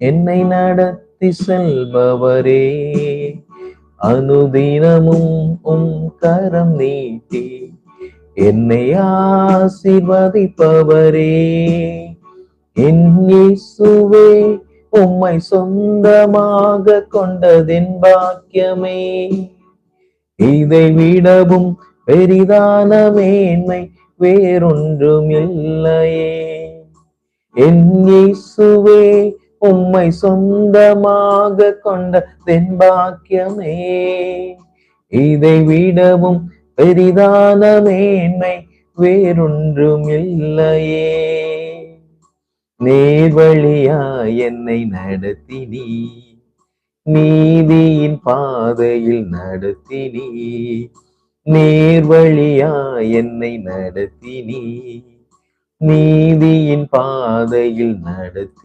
என்னை நடத்தி செல்பவரே, அனுதினமும் கரம் நீட்டி என்னை ஆசீர்வதிப்பவரே, என் இயேசுவே, உம்மை சொந்தமாக கொண்டதின் பாக்கியமே. இதை விடவும் பெரிதான மேன்மை வேறொன்றும் இல்லையே. என் இயேசுவே, உம்மை சொந்தமாக கொண்டதின் பாக்கியமே. இதை விடவும் பெரிதான மேன்மை வேறொன்றும் இல்லையே. நேர்வழியாய் என்னை நடத்தினீ, நீதியின் பாதையில் நடத்தினீ. நேர்வழியாய் என்னை நடத்தினீ, நீதியின் பாதையில் நடத்தி